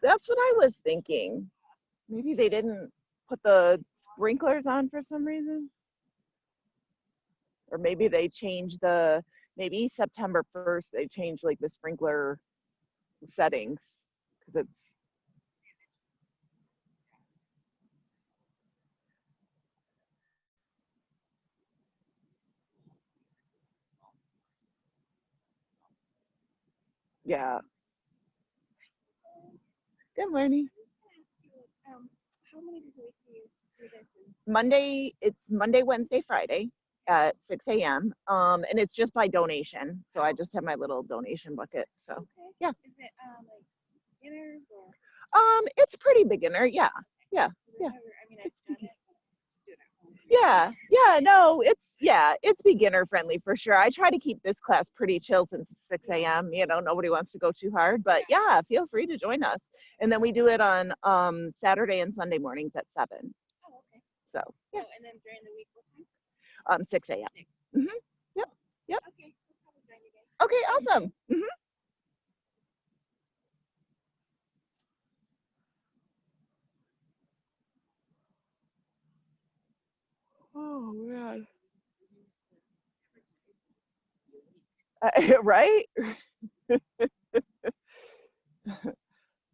That's what I was thinking. Maybe they didn't put the sprinklers on for some reason. Or maybe they changed maybe September 1st, they changed like the sprinkler settings because it's, yeah. Good morning. How many days a week do you do this? It's Monday, Wednesday, Friday at 6 a.m. And it's just by donation. So I just have my little donation bucket. So Okay. yeah. Is it like beginners or? It's pretty beginner. Yeah. Yeah. Yeah. I mean, I've done it, but I'm just doing it at home. Yeah, no, it's beginner friendly for sure. I try to keep this class pretty chill since it's 6 a.m. Nobody wants to go too hard, but yeah, feel free to join us. And then we do it on Saturday and Sunday mornings at 7. Oh, okay. So yeah. Oh, and then during the week, what time? 6 a.m. 6. Yep. Yep. Okay. We'll probably join you guys. Okay, awesome. Oh man. Right?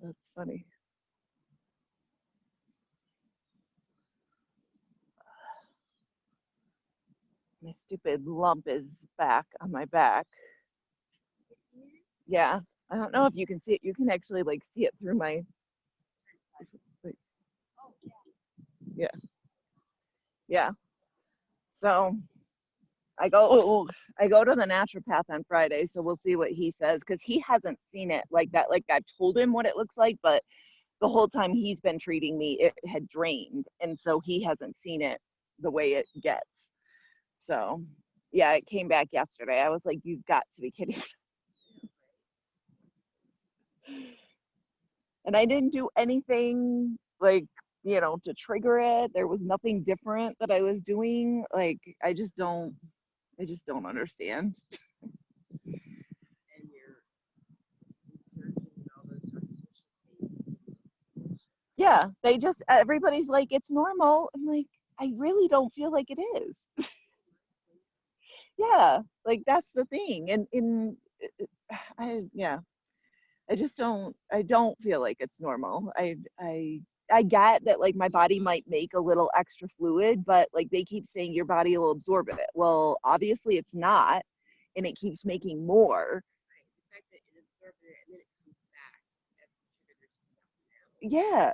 That's funny. My stupid lump is back on my back. Yeah. I don't know if you can see it. You can actually like see it through my, like, yeah. Yeah. So I go to the naturopath on Friday, so we'll see what he says because he hasn't seen it like that. Like I've told him what it looks like, but the whole time he's been treating me, it had drained, and so he hasn't seen it the way it gets. So yeah, it came back yesterday. I was like, "You've got to be kidding!" And I didn't do anything like to trigger it. There was nothing different that I was doing. Like I just don't understand. Yeah, everybody's like, it's normal. I'm like, I really don't feel like it is. Yeah, like that's the thing. And yeah, I don't feel like it's normal. I get that like my body might make a little extra fluid, but like they keep saying your body will absorb it. Well, obviously it's not, and it keeps making more. Yeah.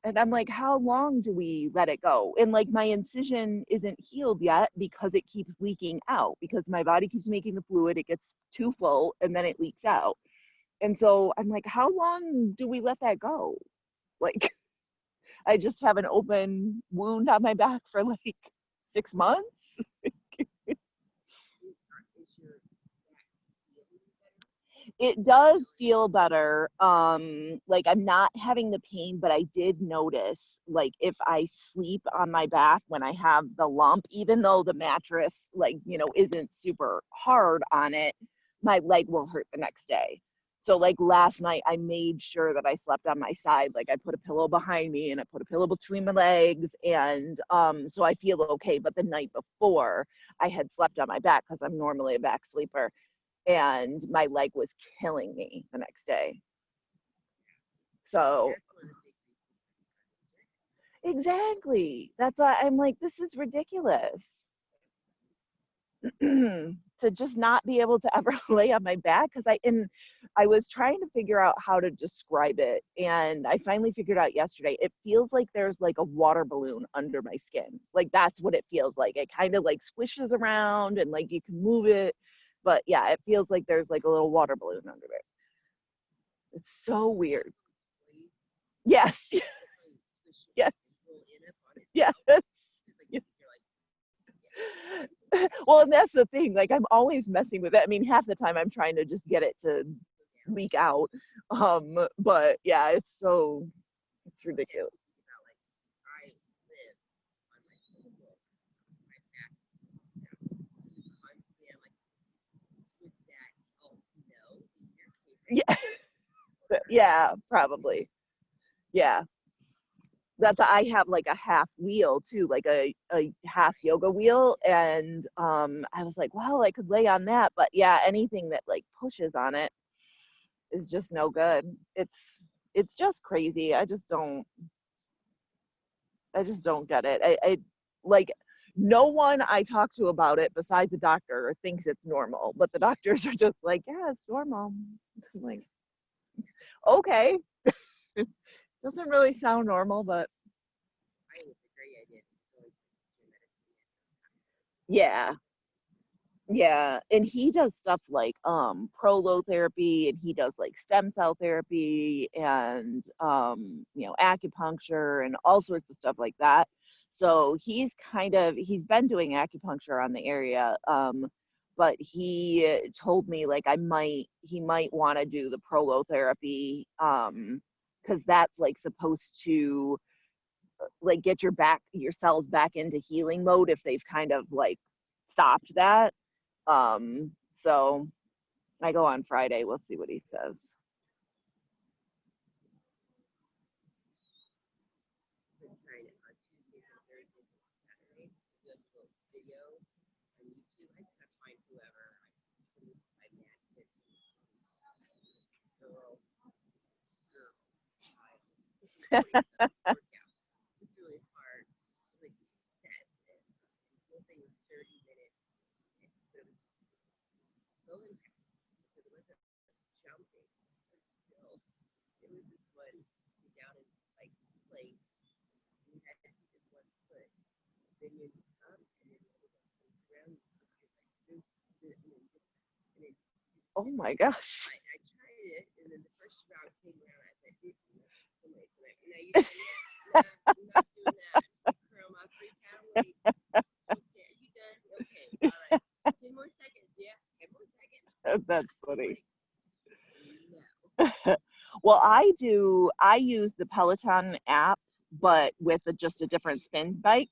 And I'm like, how long do we let it go? And like my incision isn't healed yet because it keeps leaking out because my body keeps making the fluid, it gets too full and then it leaks out. And so I'm like, how long do we let that go? Like I just have an open wound on my back for like 6 months. It does feel better. Like I'm not having the pain, but I did notice like if I sleep on my back when I have the lump, even though the mattress isn't super hard on it, my leg will hurt the next day. So like last night I made sure that I slept on my side. Like I put a pillow behind me and I put a pillow between my legs, and so I feel okay. But the night before I had slept on my back because I'm normally a back sleeper, and my leg was killing me the next day. So exactly. That's why I'm like, this is ridiculous. To just not be able to ever lay on my back because I was trying to figure out how to describe it, and I finally figured out yesterday. It feels like there's like a water balloon under my skin. Like that's what it feels like. It kind of like squishes around and like you can move it, but yeah, it feels like there's like a little water balloon under it. It's so weird. Yes. Yes. Yes. Yes. Well, and that's the thing. Like I'm always messing with it. I mean, half the time I'm trying to just get it to leak out. But yeah, it's ridiculous. Yeah. Yeah, probably. Yeah. I have like a half wheel too, like a half yoga wheel. And I was like, well, I could lay on that. But yeah, anything that like pushes on it is just no good. It's just crazy. I just don't get it. I like no one I talk to about it besides the doctor thinks it's normal, but the doctors are just like, yeah, it's normal. I'm like, okay. Doesn't really sound normal, but yeah. Yeah, and he does stuff like prolotherapy, and he does like stem cell therapy and acupuncture and all sorts of stuff like that. So he's been doing acupuncture on the area, but he told me like he might want to do the prolotherapy, because that's like supposed to like get your cells back into healing mode if they've kind of like stopped that. So I go on Friday. We'll see what he says. Oh my gosh. That's funny. Well, I use the Peloton app, but with just a different spin bike.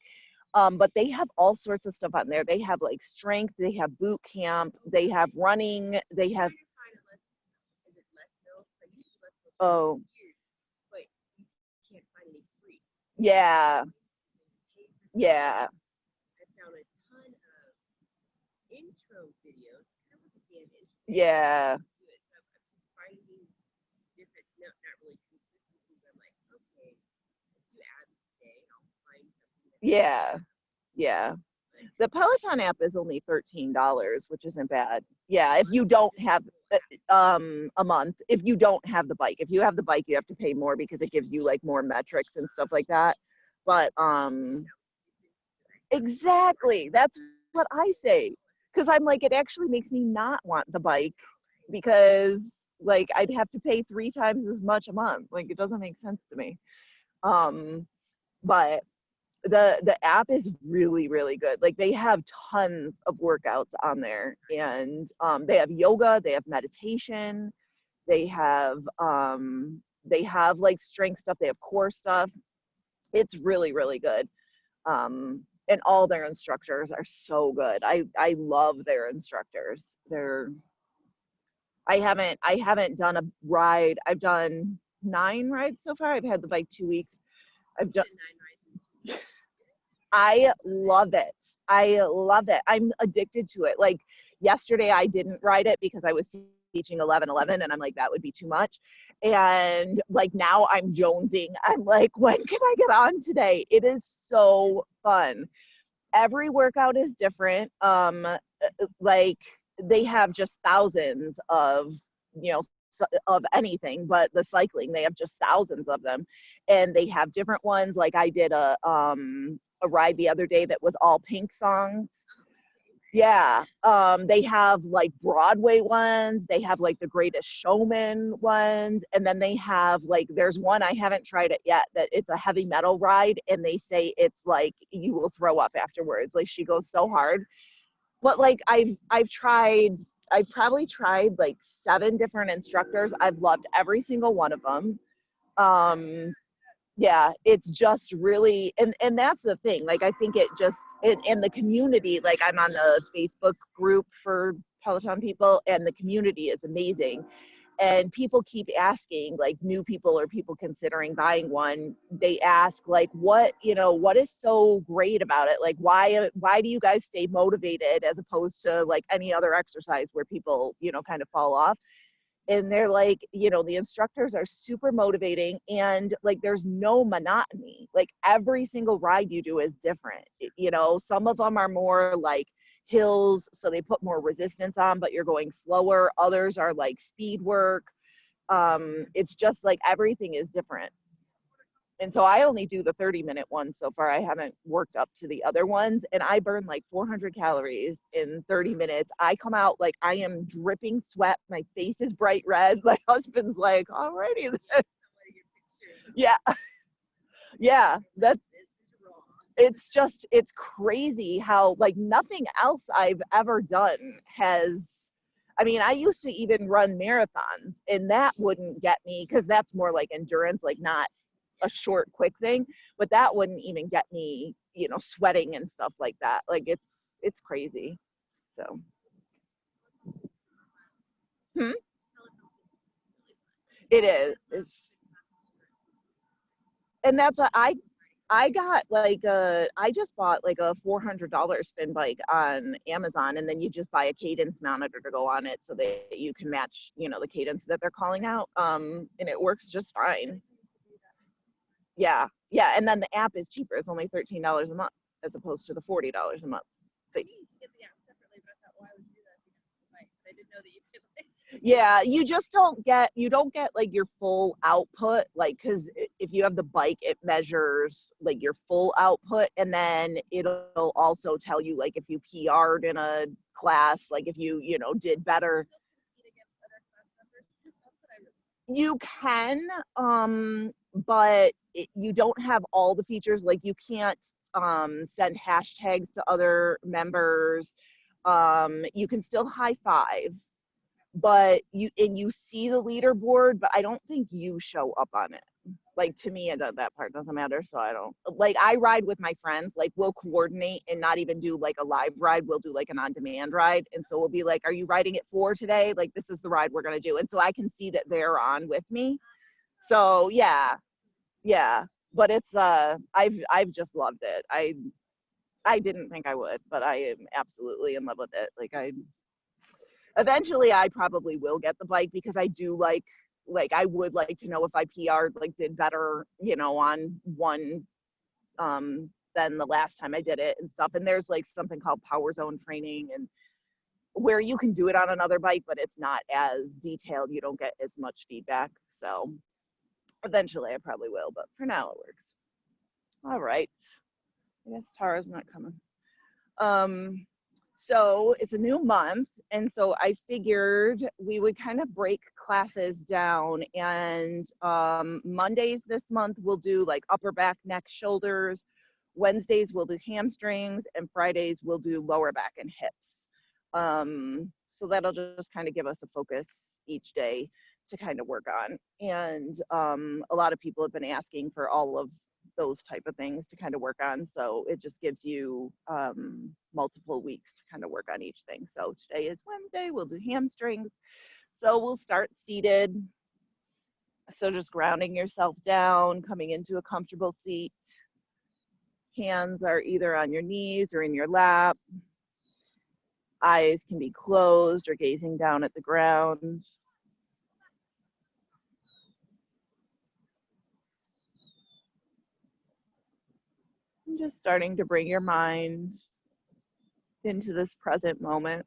But they have all sorts of stuff on there. They have like strength, they have boot camp, they have running, they have, oh, yeah, yeah, yeah, yeah, yeah. The Peloton app is only $13, which isn't bad. Yeah, if you don't have a month, if you don't have the bike. If you have the bike, you have to pay more because it gives you like more metrics and stuff like that. But exactly, that's what I say. Because I'm like, it actually makes me not want the bike because like I'd have to pay 3 times as much a month. Like it doesn't make sense to me. Um, but the app is really really good. Like they have tons of workouts on there, and they have yoga, they have meditation, they have like strength stuff, they have core stuff. It's really really good. And all their instructors are so good. I love their instructors. I haven't done a ride. I've done 9 rides so far. I've had the bike 2 weeks. I've done I love it. I love it. I'm addicted to it. Like yesterday, I didn't ride it because I was teaching 11:11, and I'm like, that would be too much. And like now I'm jonesing. I'm like, when can I get on today? It is so fun. Every workout is different. Like they have just thousands of, you know, of anything, but the cycling, they have just thousands of them. And they have different ones. Like I did a ride the other day that was all Pink songs. Yeah. They have like Broadway ones, they have like the Greatest Showman ones, and then they have like there's one I haven't tried it yet that it's a heavy metal ride, and they say it's like you will throw up afterwards. Like she goes so hard. But like I've probably tried like 7 different instructors. I've loved every single one of them. Um yeah, it's just really, and that's the thing. Like I think it just in the community, like I'm on the Facebook group for Peloton people, and the community is amazing. And people keep asking, like new people or people considering buying one, they ask like, what, you know, what is so great about it? Like, why do you guys stay motivated as opposed to like any other exercise where people, you know, kind of fall off? And they're like, you know, the instructors are super motivating, and like there's no monotony. Like every single ride you do is different. You know, some of them are more like hills, so they put more resistance on, but you're going slower. Others are like speed work. It's just like everything is different. And so I only do the 30-minute ones so far. I haven't worked up to the other ones. And I burn like 400 calories in 30 minutes. I come out like I am dripping sweat. My face is bright red. My husband's like, alrighty then. Yeah. Yeah. It's crazy how like nothing else I've ever done has. I mean, I used to even run marathons, and that wouldn't get me because that's more like endurance, like not a short, quick thing. But that wouldn't even get me, you know, sweating and stuff like that. Like it's crazy. So, hmm? It is. And that's what I got like I just bought like a $400 spin bike on Amazon, and then you just buy a cadence monitor to go on it so that you can match, you know, the cadence that they're calling out. And it works just fine. Yeah. Yeah. And then the app is cheaper. It's only $13 a month as opposed to the $40 a month. But yeah, you don't get like your full output, like because if you have the bike it measures like your full output, and then it'll also tell you like if you PR'd in a class, like if you know did better. You can, but you don't have all the features. Like you can't send hashtags to other members. You can still high five, but you see the leaderboard, but I don't think you show up on it. Like to me, that part doesn't matter. So I don't like. I ride with my friends. Like we'll coordinate and not even do like a live ride. We'll do like an on-demand ride, and so we'll be like, "Are you riding at 4 today? Like this is the ride we're gonna do." And so I can see that they're on with me. So yeah, yeah. But it's I've just loved it. I didn't think I would, but I am absolutely in love with it. Like I eventually I probably will get the bike because I do like I would like to know if I PR'd like did better, you know, on one than the last time I did it and stuff. And there's like something called power zone training, and where you can do it on another bike, but it's not as detailed. You don't get as much feedback. So eventually I probably will, but for now it works. All right. I guess Tara's not coming. Um, so it's a new month, and so I figured we would kind of break classes down. And Mondays this month we'll do like upper back, neck, shoulders. Wednesdays we'll do hamstrings, and Fridays we'll do lower back and hips. So that'll just kind of give us a focus each day to kind of work on. And a lot of people have been asking for all of those type of things to kind of work on. So it just gives you multiple weeks to kind of work on each thing. So today is Wednesday, we'll do hamstrings. So we'll start seated. So just grounding yourself down, coming into a comfortable seat. Hands are either on your knees or in your lap. Eyes can be closed or gazing down at the ground. And just starting to bring your mind into this present moment.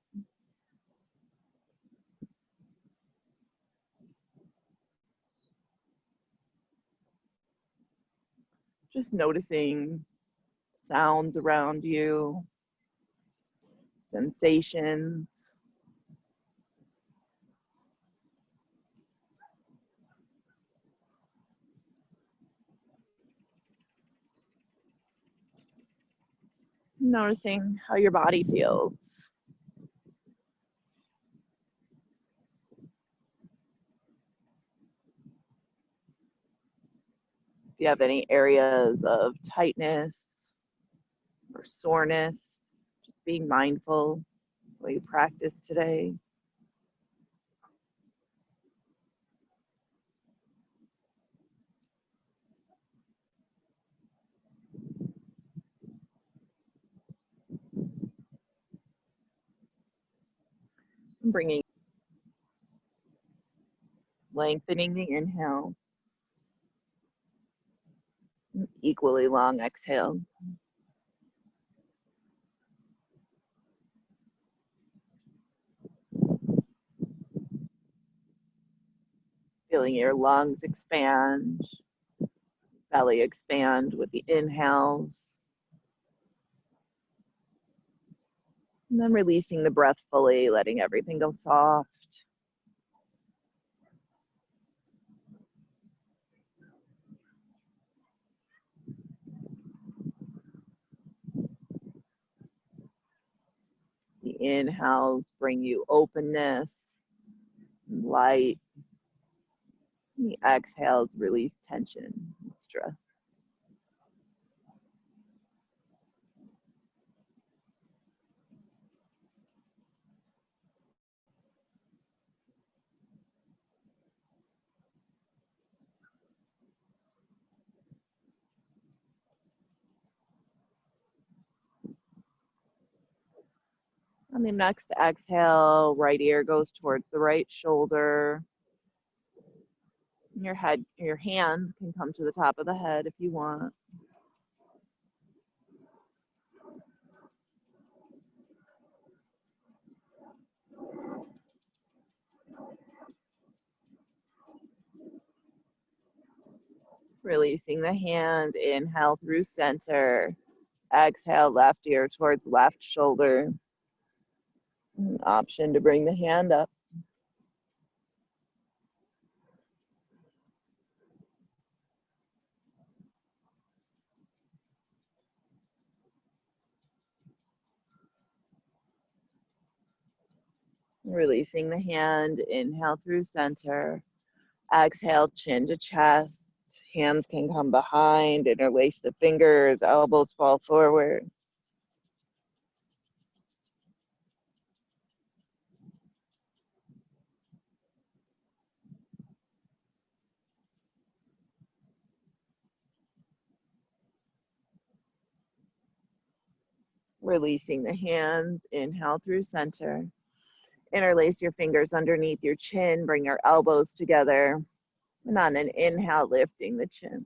Just noticing sounds around you, sensations. Noticing how your body feels. If you have any areas of tightness or soreness, just being mindful while you practice today. Bringing, lengthening the inhales. Equally long exhales. Feeling your lungs expand, belly expand with the inhales. And then releasing the breath fully, letting everything go soft. The inhales bring you openness, light. The exhales release tension and stress. On the next exhale, right ear goes towards the right shoulder. Your head, your hand can come to the top of the head if you want. Releasing the hand, inhale through center. Exhale, left ear towards left shoulder. An option to bring the hand up. Releasing the hand, inhale through center. Exhale, chin to chest. Hands can come behind, interlace the fingers, elbows fall forward. Releasing the hands, inhale through center. Interlace your fingers underneath your chin, bring your elbows together. And on an inhale, lifting the chin.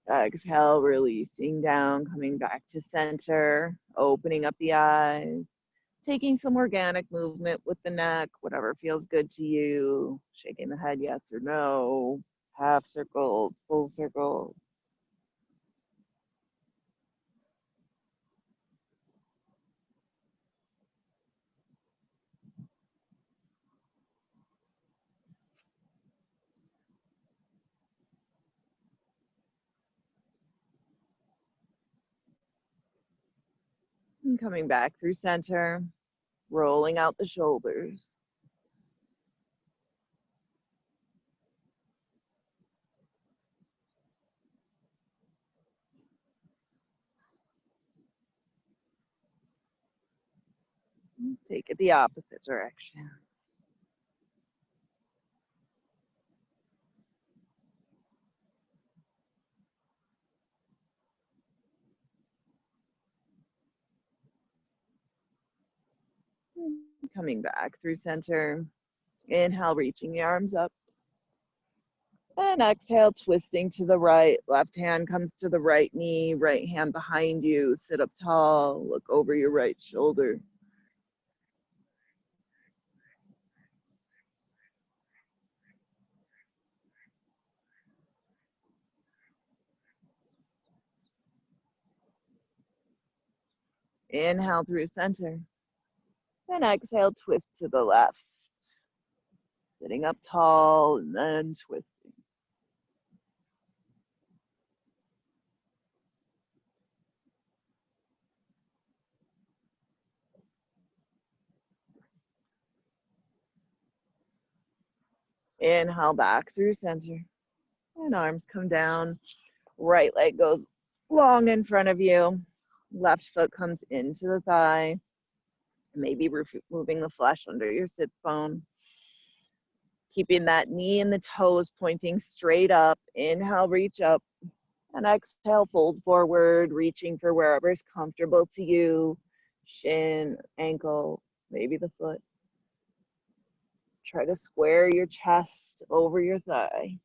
Exhale, releasing down, coming back to center, opening up the eyes, taking some organic movement with the neck, whatever feels good to you, shaking the head yes or no, half circles, full circles. And coming back through center, rolling out the shoulders. Take it the opposite direction. Coming back through center. Inhale, reaching the arms up. And exhale, twisting to the right. Left hand comes to the right knee, right hand behind you. Sit up tall, look over your right shoulder. Inhale through center. And exhale, twist to the left. Sitting up tall and then twisting. Inhale back through center. And arms come down. Right leg goes long in front of you. Left foot comes into the thigh. Maybe removing the flesh under your sits bone. Keeping that knee and the toes pointing straight up. Inhale, reach up. And exhale, fold forward, reaching for wherever's comfortable to you. Shin, ankle, maybe the foot. Try to square your chest over your thigh.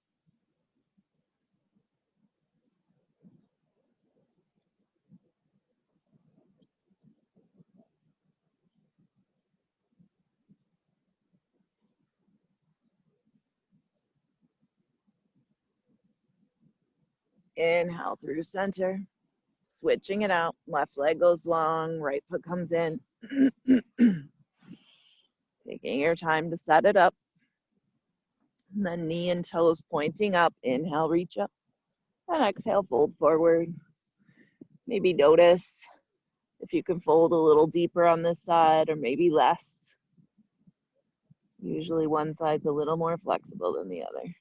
Inhale through center, switching it out. Left leg goes long, right foot comes in. Taking your time to set it up. And then knee and toes pointing up. Inhale, reach up. And exhale, fold forward. Maybe notice if you can fold a little deeper on this side or maybe less. Usually one side's a little more flexible than the other.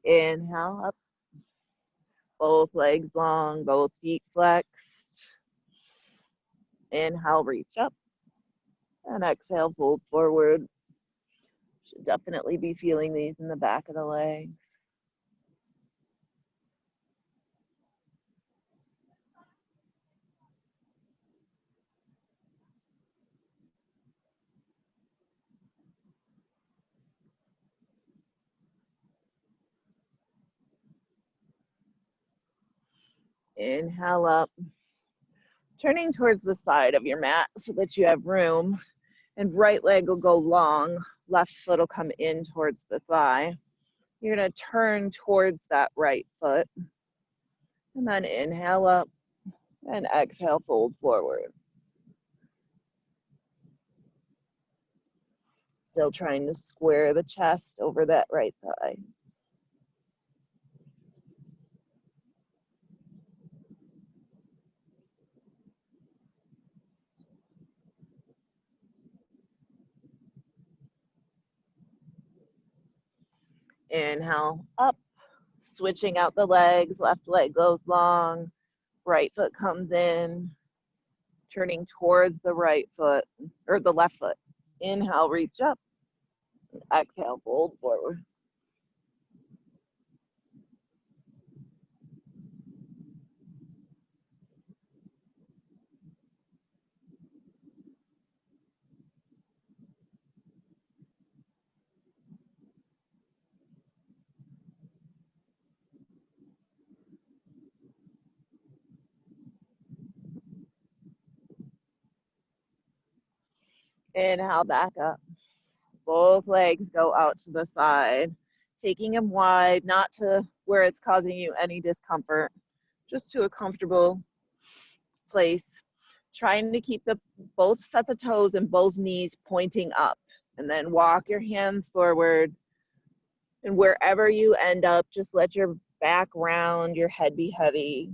Inhale up. Both legs long, both feet flexed. Inhale, reach up. And exhale, fold forward. Should definitely be feeling these in the back of the legs. Inhale up. Turning towards the side of your mat so that you have room. And right leg will go long. Left foot will come in towards the thigh. You're going to turn towards that right foot. And then inhale up and exhale, fold forward. Still trying to square the chest over that right thigh. Inhale up, switching out the legs. Left leg goes long, right foot comes in, turning towards the right foot, or the left foot. Inhale, reach up. Exhale, fold forward. Inhale, back up. Both legs go out to the side, taking them wide, not to where it's causing you any discomfort, just to a comfortable place. Trying to keep both sets of toes and both knees pointing up. And then walk your hands forward. And wherever you end up, just let your back round, your head be heavy.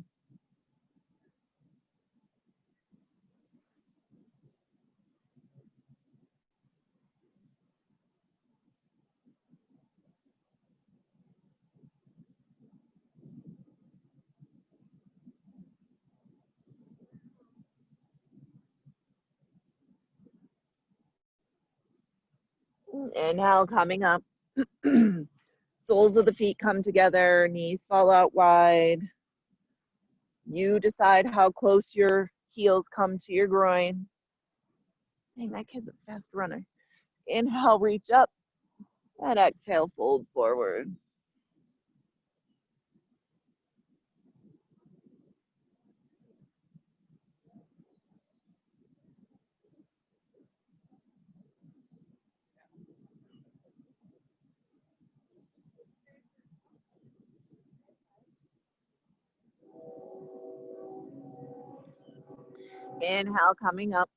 Inhale, coming up. Soles of the feet come together, knees fall out wide. You decide how close your heels come to your groin. Dang, that kid's a fast runner. Inhale, reach up, and exhale, fold forward. Inhale, coming up.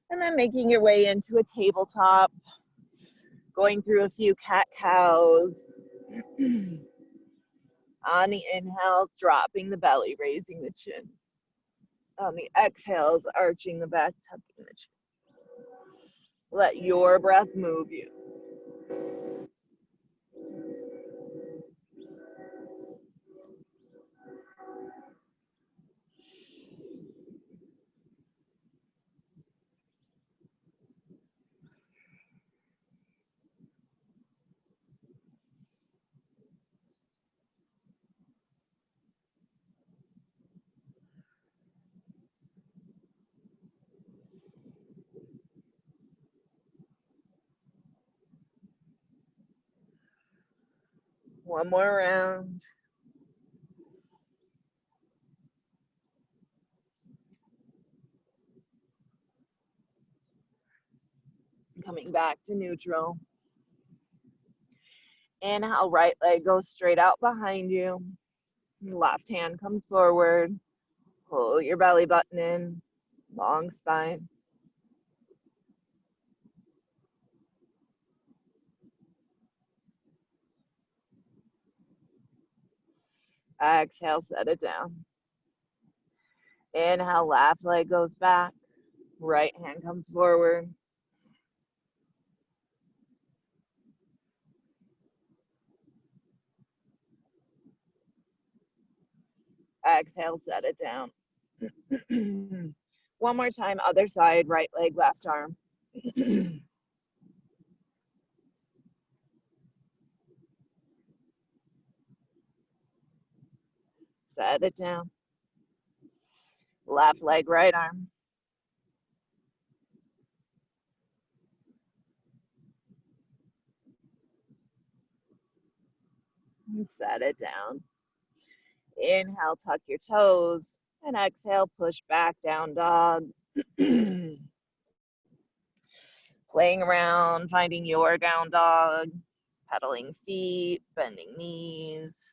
And then making your way into a tabletop, going through a few cat-cows. On the inhales, dropping the belly, raising the chin. On the exhales, arching the back, tucking the chin. Let your breath move you. One more round. Coming back to neutral. Inhale, right leg goes straight out behind you. Left hand comes forward. Pull your belly button in. Long spine. Exhale, set it down. Inhale, left leg goes back. Right hand comes forward. Exhale, set it down. One more time, other side, right leg, left arm. Set it down. Left leg, right arm. Set it down. Inhale, tuck your toes. And exhale, push back, down dog. Playing around, finding your down dog. Pedaling feet, bending knees.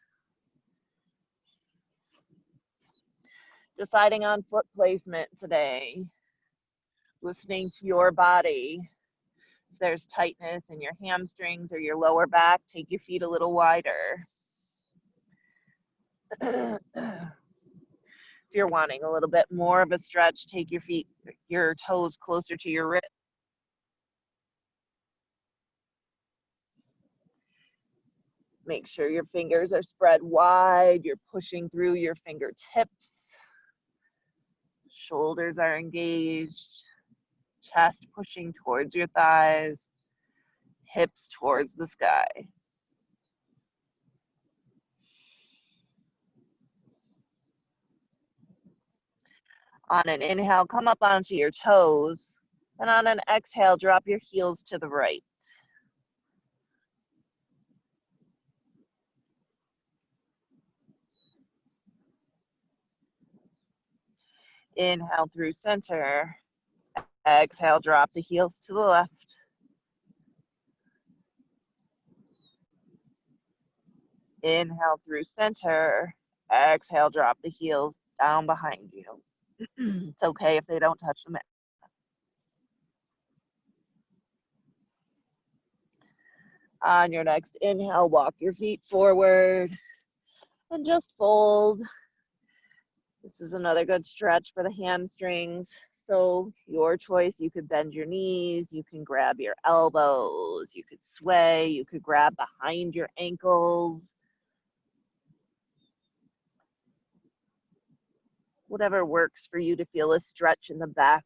Deciding on foot placement today. Listening to your body. If there's tightness in your hamstrings or your lower back, take your feet a little wider. If you're wanting a little bit more of a stretch, take your feet, your toes closer to your wrist. Make sure your fingers are spread wide. You're pushing through your fingertips. Shoulders are engaged. Chest pushing towards your thighs. Hips towards the sky. On an inhale, come up onto your toes. And on an exhale, drop your heels to the right. Inhale through center. Exhale, drop the heels to the left. Inhale through center. Exhale, drop the heels down behind you. It's okay if they don't touch the mat. On your next inhale, walk your feet forward and just fold. This is another good stretch for the hamstrings. So your choice, you could bend your knees, you can grab your elbows, you could sway, you could grab behind your ankles. Whatever works for you to feel a stretch in the back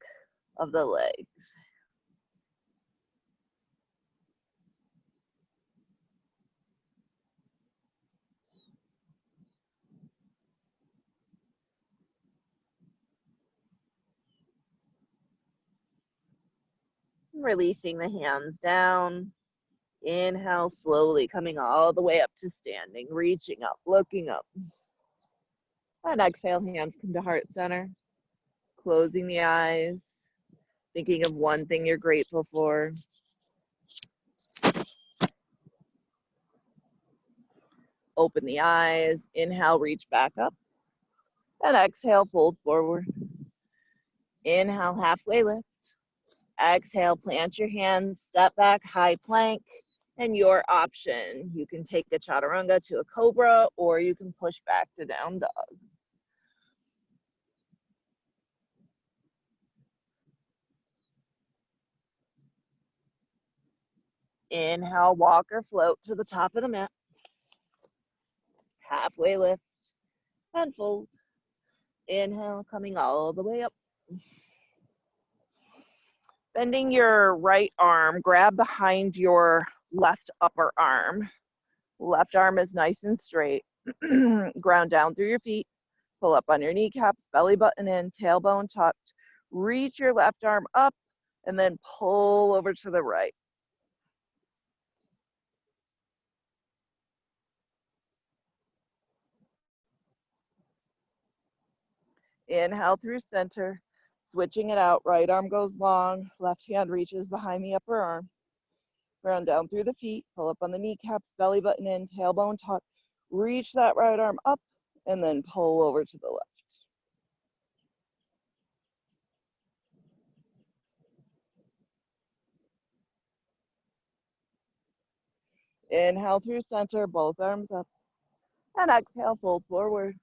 of the legs. Releasing the hands down. Inhale, slowly coming all the way up to standing, reaching up, looking up. And exhale, hands come to heart center. Closing the eyes, thinking of one thing you're grateful for. Open the eyes, inhale, reach back up. And exhale, fold forward. Inhale, halfway lift. Exhale, plant your hands, step back, high plank. And your option, you can take a chaturanga to a cobra, or you can push back to down dog. Inhale, walk or float to the top of the mat. Halfway lift and fold. Inhale, coming all the way up. Bending your right arm, grab behind your left upper arm. Left arm is nice and straight. Ground down through your feet. Pull up on your kneecaps, belly button in, tailbone tucked. Reach your left arm up and then pull over to the right. Inhale through center, switching it out. Right arm goes long, left hand reaches behind the upper arm. Ground down through the feet, pull up on the kneecaps, belly button in, tailbone tucked. Reach that right arm up and then pull over to the left. Inhale through center, both arms up. And exhale, fold forward.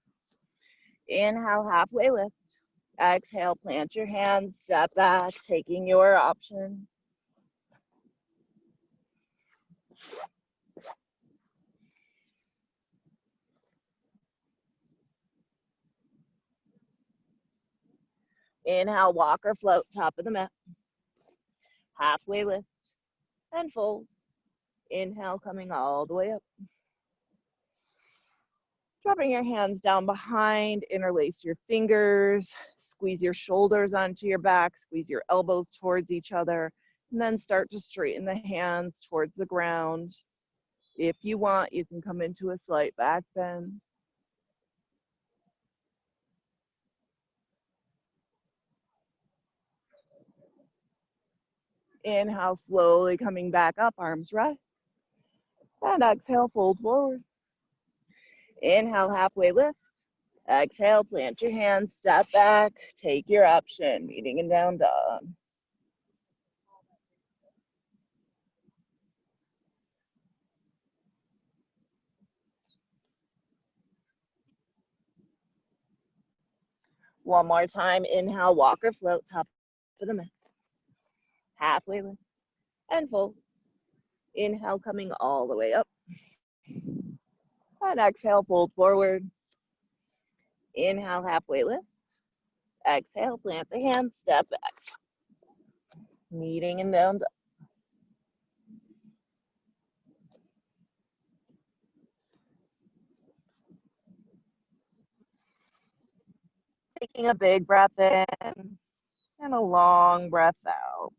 Inhale, halfway lift. Exhale, plant your hands, step back, taking your option. Inhale, walk or float, top of the mat. Halfway lift and fold. Inhale, coming all the way up. Dropping your hands down behind, interlace your fingers, squeeze your shoulders onto your back, squeeze your elbows towards each other, and then start to straighten the hands towards the ground. If you want, you can come into a slight back bend. Inhale, slowly coming back up, arms rest. And exhale, fold forward. Inhale, halfway lift. Exhale, plant your hands, step back, take your option, meeting in down dog. One more time, inhale, walk or float, top of the mat. Halfway lift and fold. Inhale, coming all the way up. And exhale, fold forward. Inhale, halfway lift. Exhale, plant the hands, step back. Meeting in down dog. Taking a big breath in and a long breath out.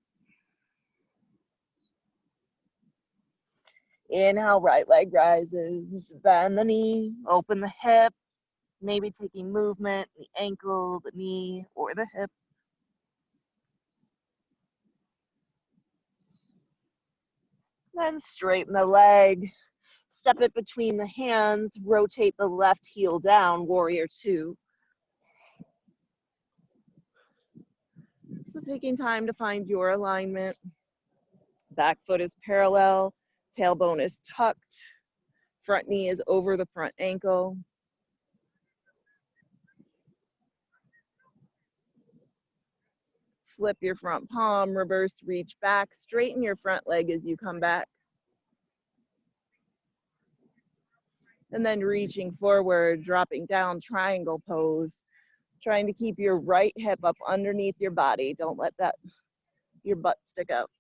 Inhale, right leg rises, bend the knee, open the hip, maybe taking movement, the ankle, the knee, or the hip. Then straighten the leg, step it between the hands, rotate the left heel down, warrior two. So taking time to find your alignment. Back foot is parallel, tailbone is tucked, front knee is over the front ankle. Flip your front palm, reverse reach back, straighten your front leg as you come back. And then reaching forward, dropping down, triangle pose. Trying to keep your right hip up underneath your body. Don't let that, your butt stick out.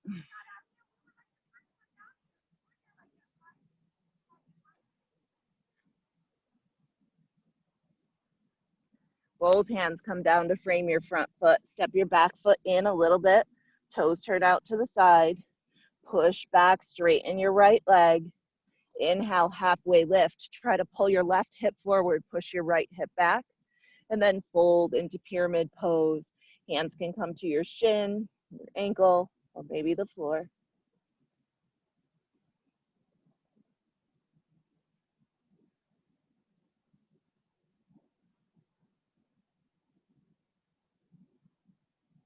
Both hands come down to frame your front foot. Step your back foot in a little bit. Toes turn out to the side. Push back, straighten your right leg. Inhale, halfway lift. Try to pull your left hip forward, push your right hip back, and then fold into pyramid pose. Hands can come to your shin, your ankle, or maybe the floor.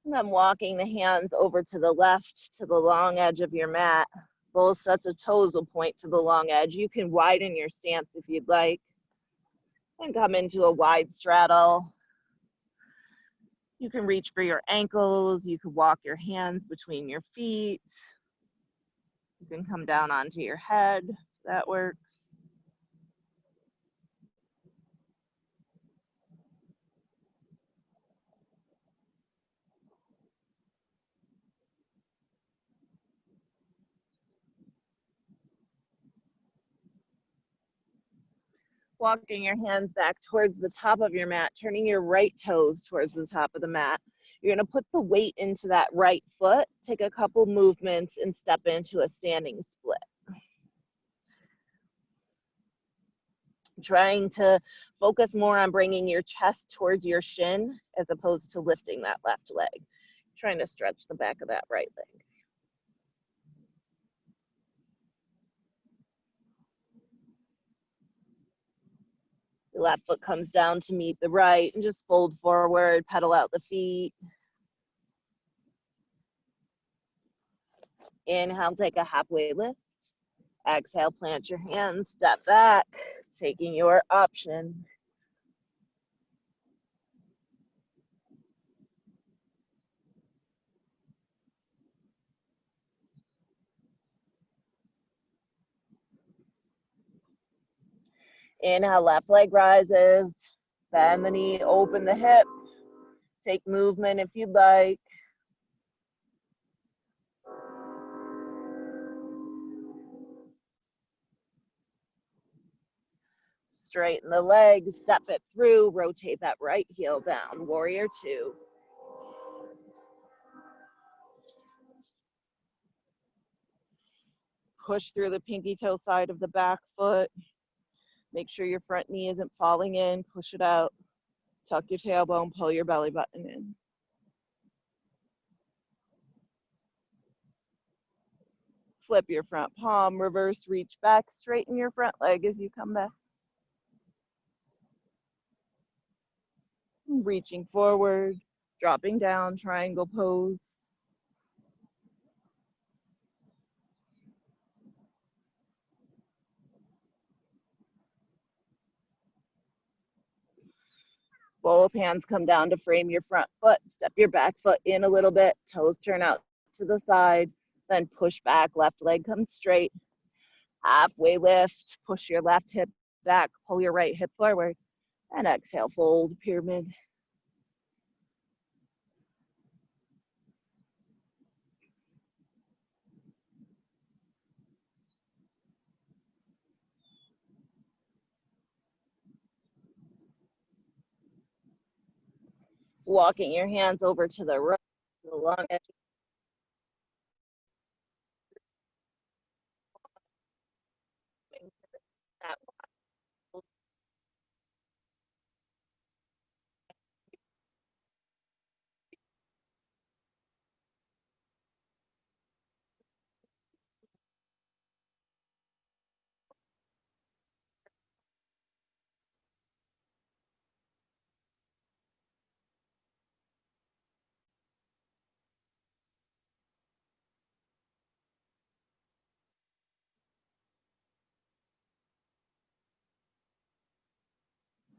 And then walking the hands over to the left, to the long edge of your mat. Both sets of toes will point to the long edge. You can widen your stance if you'd like and come into a wide straddle. You can reach for your ankles. You can walk your hands between your feet. You can come down onto your head. That works. Walking your hands back towards the top of your mat, turning your right toes towards the top of the mat. You're going to put the weight into that right foot, take a couple movements, and step into a standing split. Trying to focus more on bringing your chest towards your shin as opposed to lifting that left leg. Trying to stretch the back of that right leg. The left foot comes down to meet the right and just fold forward, pedal out the feet. Inhale, take a halfway lift. Exhale, plant your hands, step back, taking your option. Inhale, left leg rises. Bend the knee, open the hip. Take movement if you'd like. Straighten the legs, step it through, rotate that right heel down. Warrior two. Push through the pinky toe side of the back foot. Make sure your front knee isn't falling in. Push it out. Tuck your tailbone, pull your belly button in. Flip your front palm, reverse reach back, straighten your front leg as you come back. Reaching forward, dropping down, triangle pose. Both hands come down to frame your front foot. Step your back foot in a little bit. Toes turn out to the side. Then push back. Left leg comes straight. Halfway lift. Push your left hip back. Pull your right hip forward. And exhale, fold, pyramid. Walking your hands over to the right, to the long edge.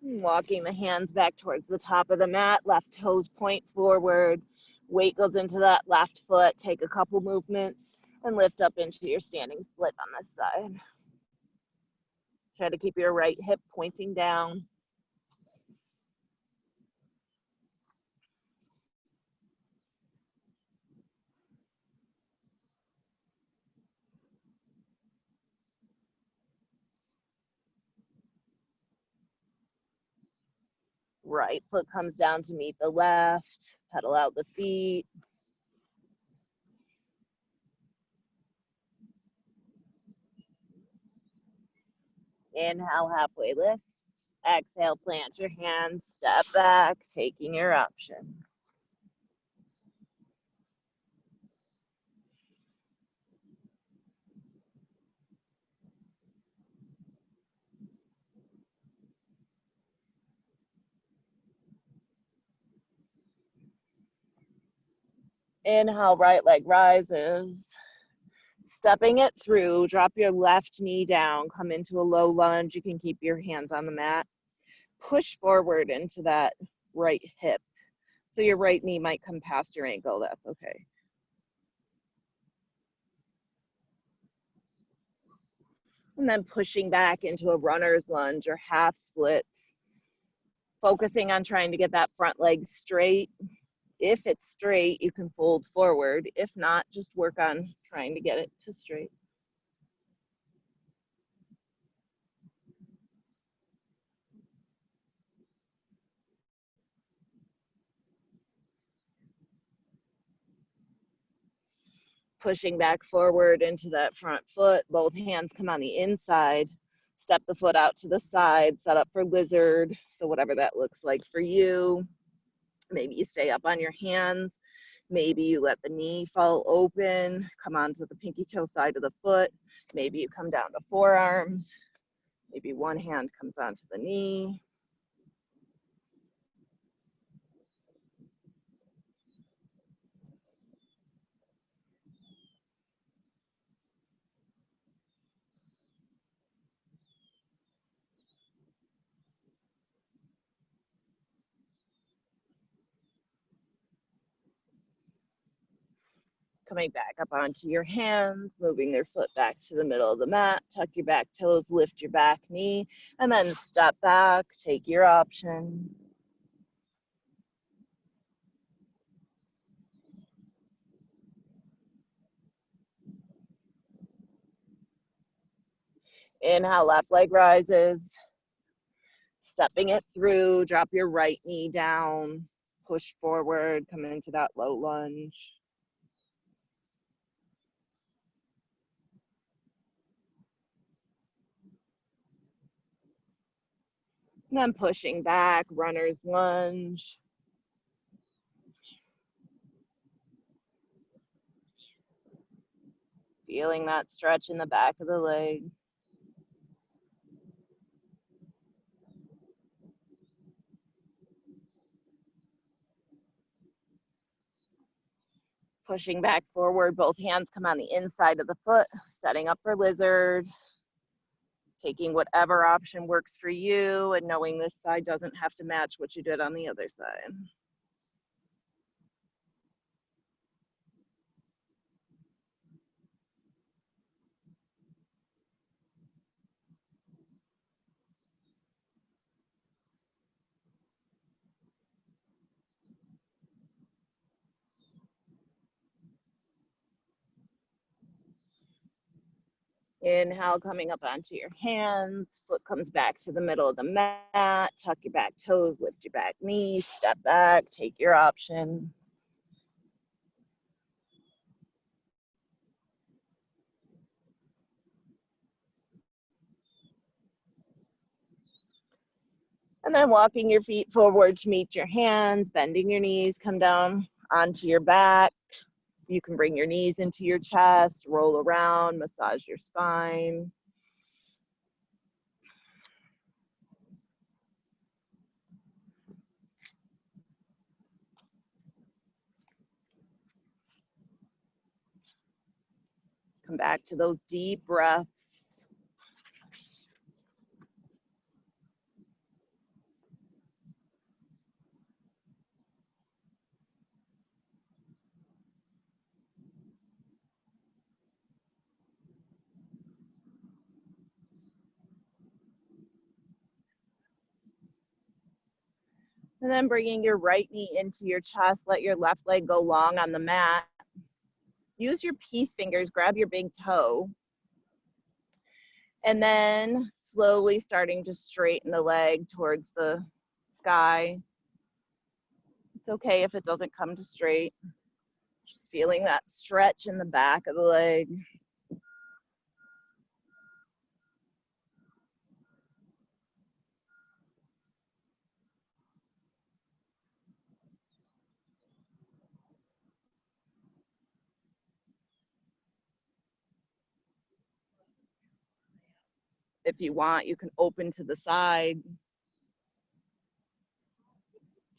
Walking the hands back towards the top of the mat, left toes point forward, weight goes into that left foot, take a couple movements, and lift up into your standing split on this side. Try to keep your right hip pointing down. Right foot comes down to meet the left, pedal out the feet. Inhale, halfway lift. Exhale, plant your hands, step back, taking your option. Inhale, right leg rises. Stepping it through, drop your left knee down, come into a low lunge. You can keep your hands on the mat. Push forward into that right hip. So your right knee might come past your ankle, that's okay. And then pushing back into a runner's lunge or half splits. Focusing on trying to get that front leg straight. If it's straight, you can fold forward. If not, just work on trying to get it to straight. Pushing back forward into that front foot. Both hands come on the inside. Step the foot out to the side, set up for lizard. So whatever that looks like for you. Maybe you stay up on your hands. Maybe you let the knee fall open, come onto the pinky toe side of the foot. Maybe you come down to forearms. Maybe one hand comes onto the knee. Coming back up onto your hands, moving their foot back to the middle of the mat, tuck your back toes, lift your back knee, and then step back, take your option. Inhale, left leg rises. Stepping it through, drop your right knee down, push forward, come into that low lunge. And then pushing back, runner's lunge. Feeling that stretch in the back of the leg. Pushing back forward, both hands come on the inside of the foot, setting up for lizard. Taking whatever option works for you and knowing this side doesn't have to match what you did on the other side. Inhale, coming up onto your hands. Foot comes back to the middle of the mat. Tuck your back toes, lift your back knees, step back, take your option. And then walking your feet forward to meet your hands, bending your knees, come down onto your back. You can bring your knees into your chest, roll around, massage your spine. Come back to those deep breaths. And then bringing your right knee into your chest, let your left leg go long on the mat. Use your peace fingers, grab your big toe. And then slowly starting to straighten the leg towards the sky. It's okay if it doesn't come to straight. Just feeling that stretch in the back of the leg. If you want, you can open to the side.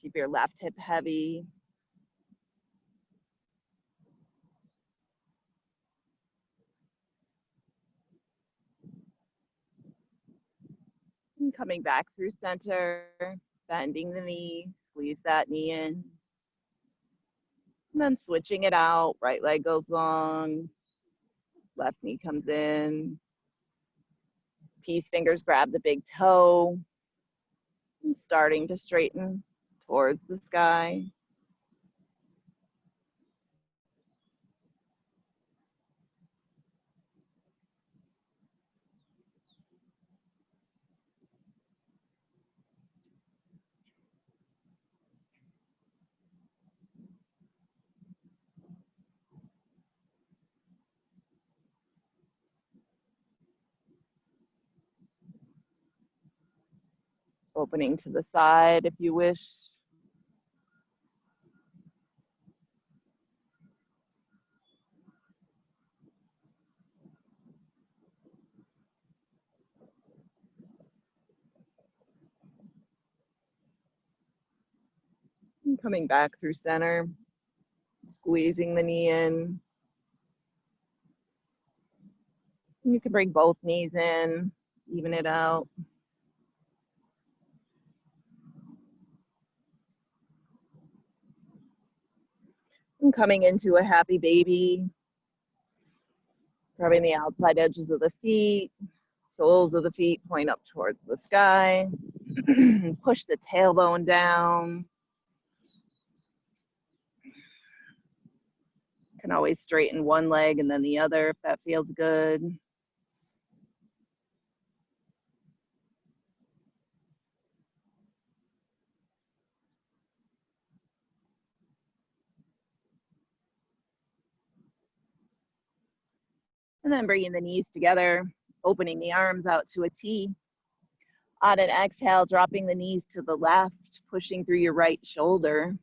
Keep your left hip heavy. Coming back through center, bending the knee, squeeze that knee in. And then switching it out, right leg goes long, left knee comes in. Peace fingers grab the big toe, and starting to straighten towards the sky. Opening to the side if you wish. And coming back through center, squeezing the knee in. You can bring both knees in, even it out. And coming into a happy baby, rubbing the outside edges of the feet, soles of the feet point up towards the sky. Push the tailbone down. Can always straighten one leg and then the other if that feels good. And then bringing the knees together, opening the arms out to a T. On an exhale, dropping the knees to the left, pushing through your right shoulder.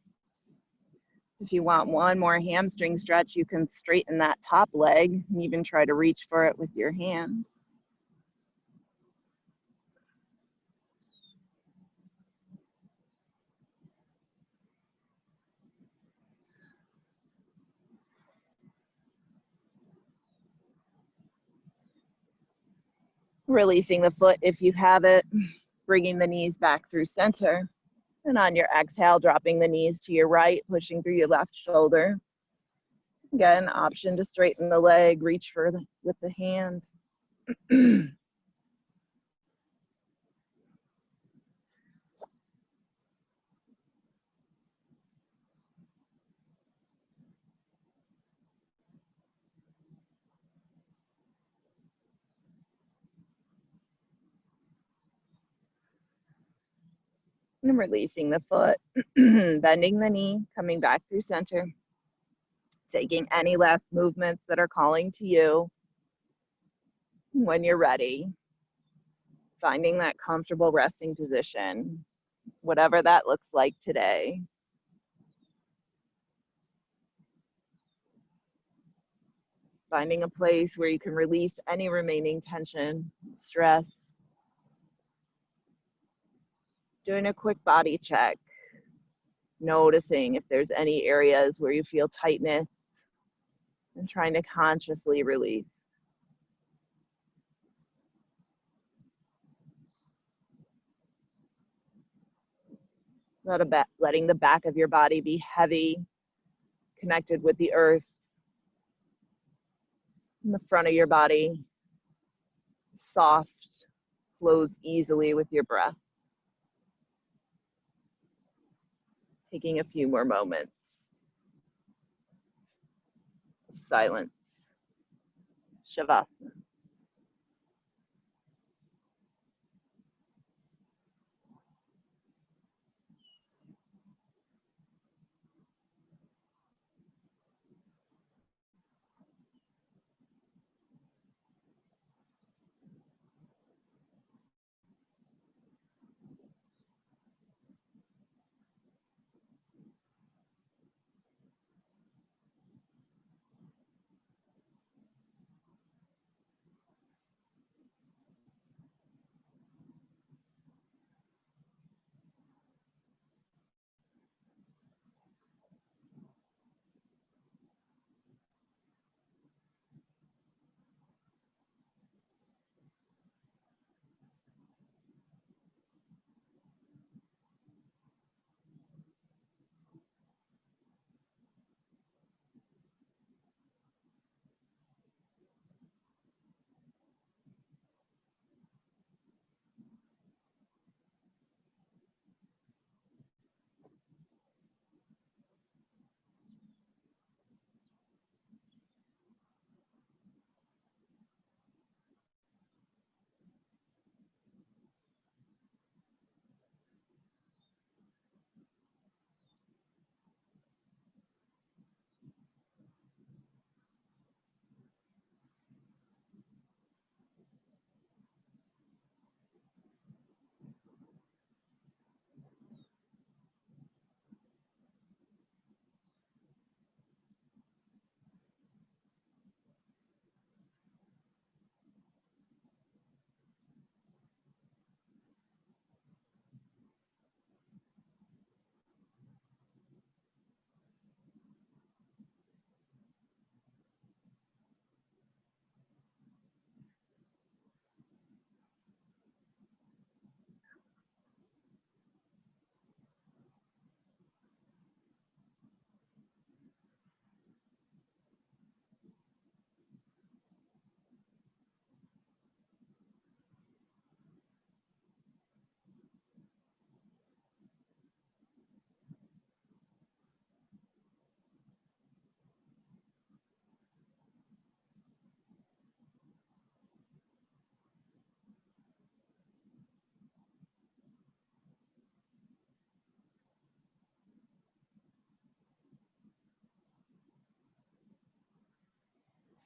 If you want one more hamstring stretch, you can straighten that top leg and even try to reach for it with your hand. Releasing the foot if you have it, bringing the knees back through center. And on your exhale, dropping the knees to your right, pushing through your left shoulder. Again, option to straighten the leg, reach for with the hand. And releasing the foot, bending the knee, coming back through center. Taking any last movements that are calling to you. When you're ready, finding that comfortable resting position, whatever that looks like today. Finding a place where you can release any remaining tension, stress. Doing a quick body check. Noticing if there's any areas where you feel tightness and trying to consciously release. Letting the back of your body be heavy, connected with the earth. And the front of your body, soft, flows easily with your breath. Taking a few more moments of silence. Shavasana.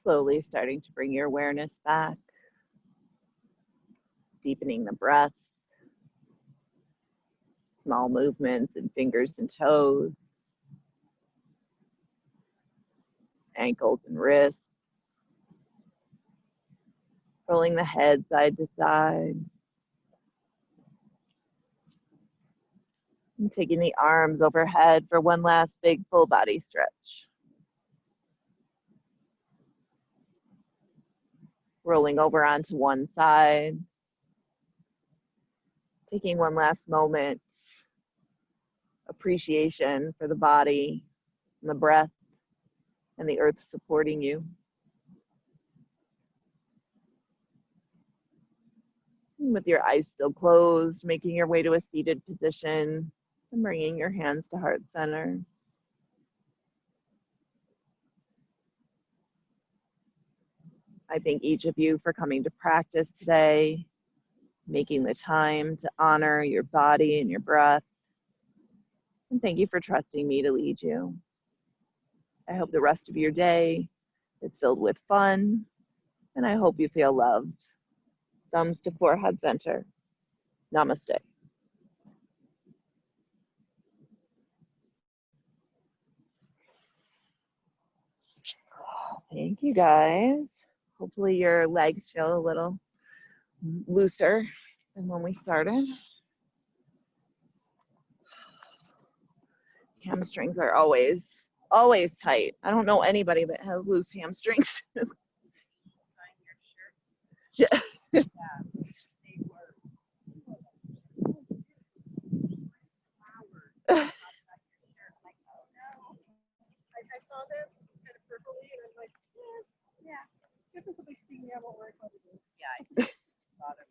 Slowly starting to bring your awareness back, deepening the breath, small movements in fingers and toes, ankles and wrists, rolling the head side to side, and taking the arms overhead for one last big full body stretch. Rolling over onto one side, taking one last moment, appreciation for the body and the breath and the earth supporting you. And with your eyes still closed, making your way to a seated position and bringing your hands to heart center. I thank each of you for coming to practice today, making the time to honor your body and your breath. And thank you for trusting me to lead you. I hope the rest of your day is filled with fun, and I hope you feel loved. Thumbs to forehead center. Namaste. Thank you, guys. Hopefully your legs feel a little looser than when we started. Hamstrings are always tight. I don't know anybody that has loose hamstrings. Yeah. I saw them kind of purpley, and I'm like, yeah, guess this will be stinging. I won't worry about it. Yeah, I just thought of